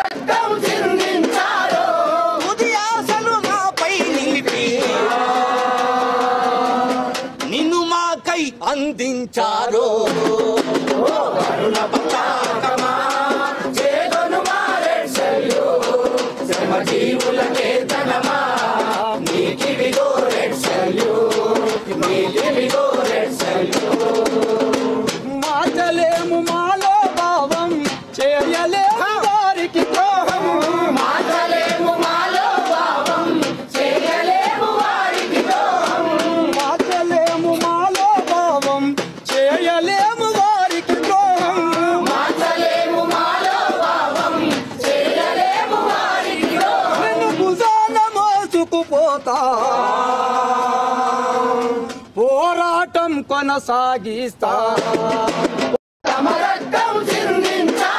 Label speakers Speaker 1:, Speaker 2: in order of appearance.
Speaker 1: రక్తం చిందించారో తుది ఆశలు నాపై నిలిపి నిన్ను మాకై అందించారో కరుణ పతాకమా చేదొను మారెడ్సల్యో శ్రమ జీవుల కేతనమా నీకివిగో రెడ్సల్యో నీకివిగో రెడ్సల్యో మార్చలేము మాలో భావం చేయలేము వారికి ద్రోహం మార్చలేము మాలో భావం చేయలేము వారికి ద్రోహం మార్చలేము మాలో భావం చేయలేము వారికి ద్రోహం మార్చలేము మాలో భావం చేయలేము వారికి ద్రోహం నిన్ను భుజాన మోసుకుపోతా పోరాటం కొనసాగిస్తా తమ రక్తం చిందించా